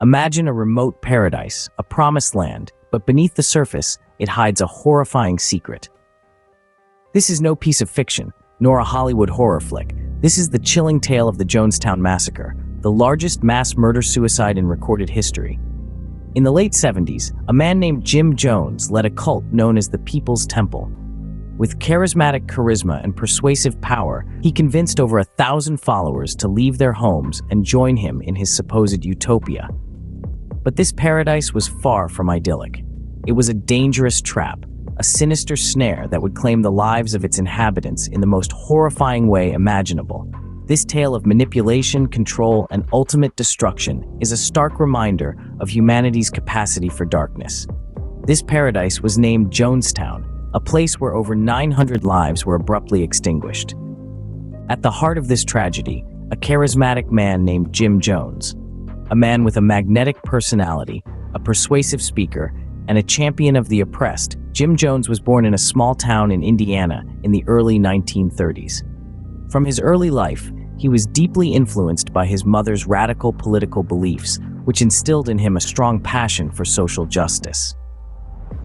Imagine a remote paradise, a promised land, but beneath the surface, it hides a horrifying secret. This is no piece of fiction, nor a Hollywood horror flick. This is the chilling tale of the Jonestown Massacre, the largest mass murder-suicide in recorded history. In the late 70s, a man named Jim Jones led a cult known as the People's Temple. With charismatic charisma and persuasive power, he convinced over 1,000 followers to leave their homes and join him in his supposed utopia. But this paradise was far from idyllic. It was a dangerous trap, a sinister snare that would claim the lives of its inhabitants in the most horrifying way imaginable. This tale of manipulation, control, and ultimate destruction is a stark reminder of humanity's capacity for darkness. This paradise was named Jonestown, a place where over 900 lives were abruptly extinguished. At the heart of this tragedy, a charismatic man named Jim Jones. A man with a magnetic personality, a persuasive speaker, and a champion of the oppressed, Jim Jones was born in a small town in Indiana in the early 1930s. From his early life, he was deeply influenced by his mother's radical political beliefs, which instilled in him a strong passion for social justice.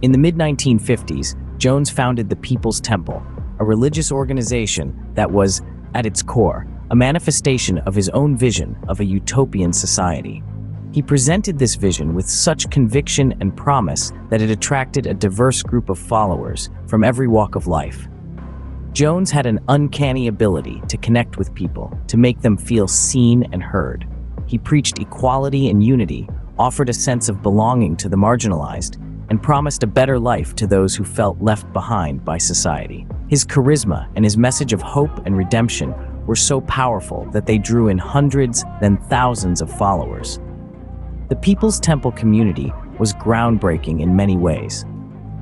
In the mid-1950s, Jones founded the People's Temple, a religious organization that was, at its core, a manifestation of his own vision of a utopian society. He presented this vision with such conviction and promise that it attracted a diverse group of followers from every walk of life. Jones had an uncanny ability to connect with people, to make them feel seen and heard. He preached equality and unity, offered a sense of belonging to the marginalized, and promised a better life to those who felt left behind by society. His charisma and his message of hope and redemption were so powerful that they drew in hundreds, then thousands of followers. The People's Temple community was groundbreaking in many ways.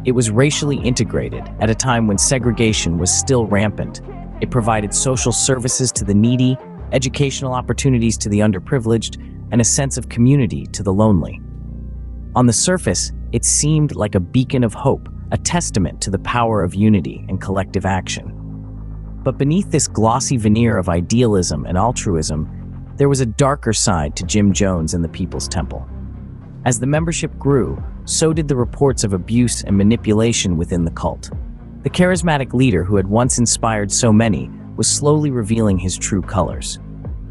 It was racially integrated at a time when segregation was still rampant. It provided social services to the needy, educational opportunities to the underprivileged, and a sense of community to the lonely. On the surface, it seemed like a beacon of hope, a testament to the power of unity and collective action. But beneath this glossy veneer of idealism and altruism, there was a darker side to Jim Jones and the People's Temple. As the membership grew, so did the reports of abuse and manipulation within the cult. The charismatic leader who had once inspired so many was slowly revealing his true colors.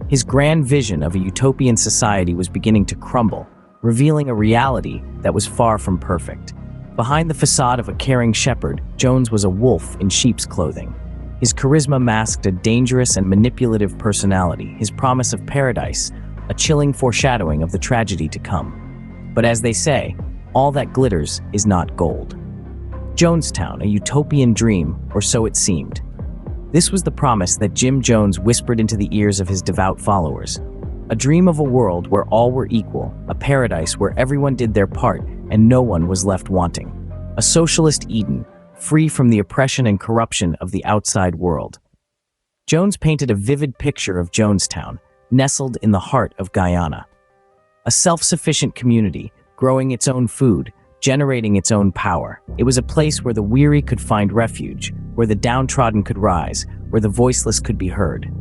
His grand vision of a utopian society was beginning to crumble, revealing a reality that was far from perfect. Behind the facade of a caring shepherd, Jones was a wolf in sheep's clothing. His charisma masked a dangerous and manipulative personality, his promise of paradise, a chilling foreshadowing of the tragedy to come. But as they say, all that glitters is not gold. Jonestown, a utopian dream, or so it seemed. This was the promise that Jim Jones whispered into the ears of his devout followers. A dream of a world where all were equal, a paradise where everyone did their part and no one was left wanting. A socialist Eden, free from the oppression and corruption of the outside world. Jones painted a vivid picture of Jonestown, nestled in the heart of Guyana. A self-sufficient community, growing its own food, generating its own power. It was a place where the weary could find refuge, where the downtrodden could rise, where the voiceless could be heard.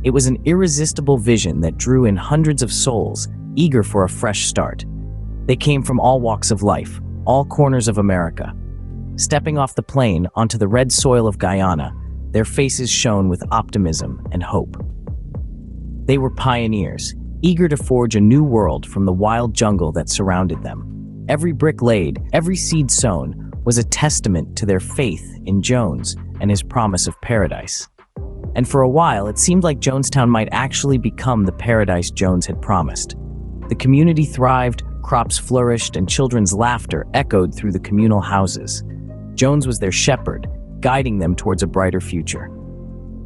It was an irresistible vision that drew in hundreds of souls, eager for a fresh start. They came from all walks of life, all corners of America. Stepping off the plane onto the red soil of Guyana, their faces shone with optimism and hope. They were pioneers, eager to forge a new world from the wild jungle that surrounded them. Every brick laid, every seed sown, was a testament to their faith in Jones and his promise of paradise. And for a while, it seemed like Jonestown might actually become the paradise Jones had promised. The community thrived, crops flourished, and children's laughter echoed through the communal houses. Jones was their shepherd, guiding them towards a brighter future.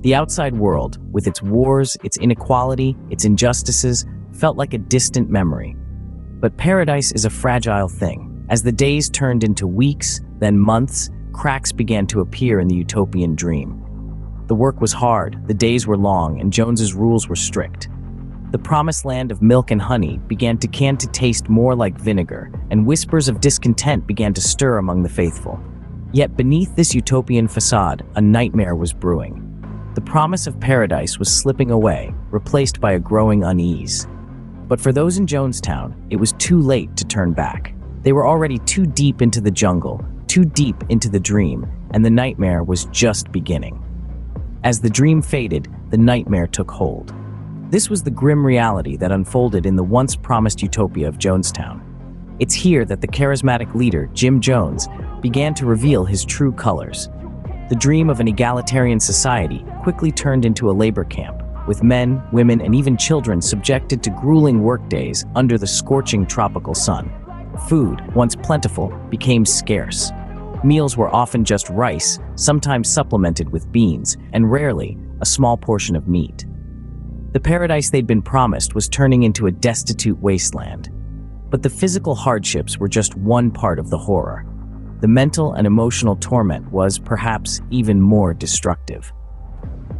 The outside world, with its wars, its inequality, its injustices, felt like a distant memory. But paradise is a fragile thing. As the days turned into weeks, then months, cracks began to appear in the utopian dream. The work was hard, the days were long, and Jones's rules were strict. The promised land of milk and honey began to taste more like vinegar, and whispers of discontent began to stir among the faithful. Yet beneath this utopian facade, a nightmare was brewing. The promise of paradise was slipping away, replaced by a growing unease. But for those in Jonestown, it was too late to turn back. They were already too deep into the jungle, too deep into the dream, and the nightmare was just beginning. As the dream faded, the nightmare took hold. This was the grim reality that unfolded in the once promised utopia of Jonestown. It's here that the charismatic leader, Jim Jones, began to reveal his true colors. The dream of an egalitarian society quickly turned into a labor camp, with men, women, and even children subjected to grueling workdays under the scorching tropical sun. Food, once plentiful, became scarce. Meals were often just rice, sometimes supplemented with beans, and rarely a small portion of meat. The paradise they'd been promised was turning into a destitute wasteland. But the physical hardships were just one part of the horror. The mental and emotional torment was, perhaps, even more destructive.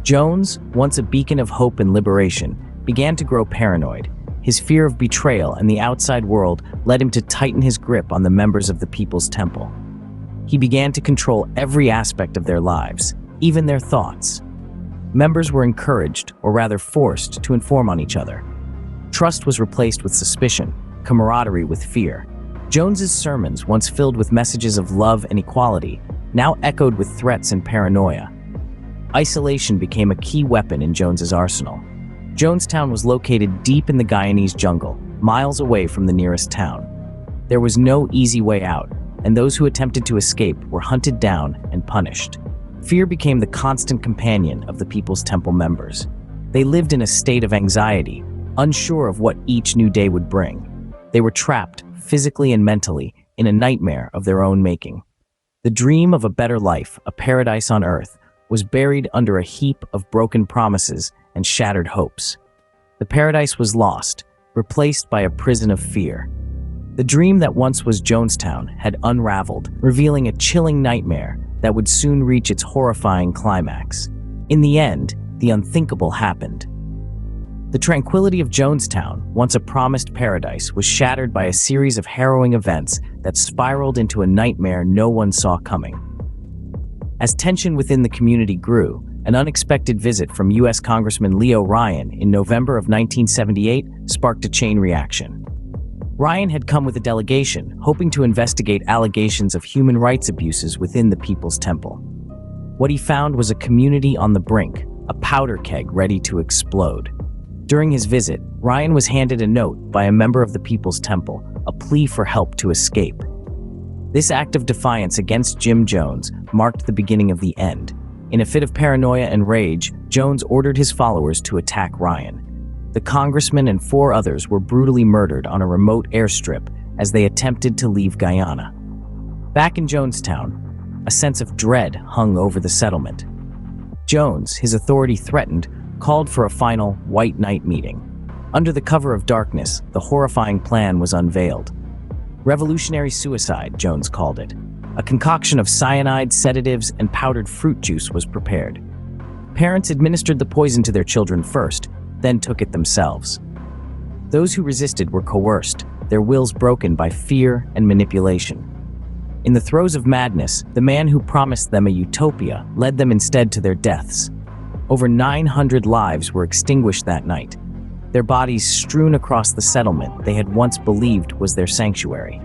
Jones, once a beacon of hope and liberation, began to grow paranoid. His fear of betrayal and the outside world led him to tighten his grip on the members of the People's Temple. He began to control every aspect of their lives, even their thoughts. Members were encouraged, or rather forced, to inform on each other. Trust was replaced with suspicion, camaraderie with fear. Jones's sermons, once filled with messages of love and equality, now echoed with threats and paranoia. Isolation became a key weapon in Jones's arsenal. Jonestown was located deep in the Guyanese jungle, miles away from the nearest town. There was no easy way out, and those who attempted to escape were hunted down and punished. Fear became the constant companion of the People's Temple members. They lived in a state of anxiety, unsure of what each new day would bring. They were trapped, physically and mentally, in a nightmare of their own making. The dream of a better life, a paradise on earth, was buried under a heap of broken promises and shattered hopes. The paradise was lost, replaced by a prison of fear. The dream that once was Jonestown had unraveled, revealing a chilling nightmare that would soon reach its horrifying climax. In the end, the unthinkable happened. The tranquility of Jonestown, once a promised paradise, was shattered by a series of harrowing events that spiraled into a nightmare no one saw coming. As tension within the community grew, an unexpected visit from U.S. Congressman Leo Ryan in November of 1978 sparked a chain reaction. Ryan had come with a delegation, hoping to investigate allegations of human rights abuses within the People's Temple. What he found was a community on the brink, a powder keg ready to explode. During his visit, Ryan was handed a note by a member of the People's Temple, a plea for help to escape. This act of defiance against Jim Jones marked the beginning of the end. In a fit of paranoia and rage, Jones ordered his followers to attack Ryan. The congressman and 4 others were brutally murdered on a remote airstrip as they attempted to leave Guyana. Back in Jonestown, a sense of dread hung over the settlement. Jones, his authority threatened, called for a final white night meeting. Under the cover of darkness, the horrifying plan was unveiled. Revolutionary suicide, Jones called it. A concoction of cyanide, sedatives, and powdered fruit juice was prepared. Parents administered the poison to their children first, then took it themselves. Those who resisted were coerced, their wills broken by fear and manipulation. In the throes of madness, the man who promised them a utopia led them instead to their deaths. Over 900 lives were extinguished that night, their bodies strewn across the settlement they had once believed was their sanctuary.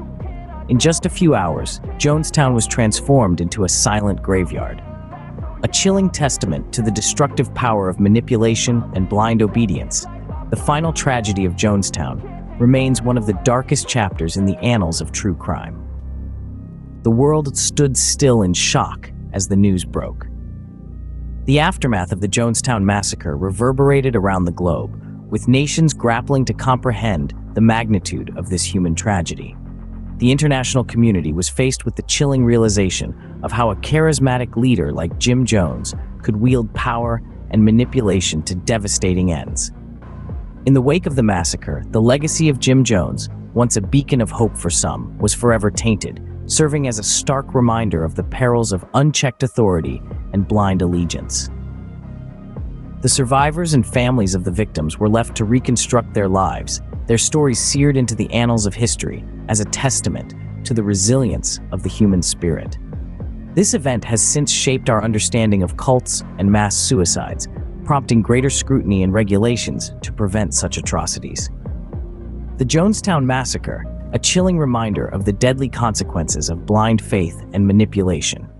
In just a few hours, Jonestown was transformed into a silent graveyard. A chilling testament to the destructive power of manipulation and blind obedience, the final tragedy of Jonestown remains one of the darkest chapters in the annals of true crime. The world stood still in shock as the news broke. The aftermath of the Jonestown Massacre reverberated around the globe, with nations grappling to comprehend the magnitude of this human tragedy. The international community was faced with the chilling realization of how a charismatic leader like Jim Jones could wield power and manipulation to devastating ends. In the wake of the massacre, the legacy of Jim Jones, once a beacon of hope for some, was forever tainted, serving as a stark reminder of the perils of unchecked authority and blind allegiance. The survivors and families of the victims were left to reconstruct their lives, their stories seared into the annals of history as a testament to the resilience of the human spirit. This event has since shaped our understanding of cults and mass suicides, prompting greater scrutiny and regulations to prevent such atrocities. The Jonestown Massacre, a chilling reminder of the deadly consequences of blind faith and manipulation.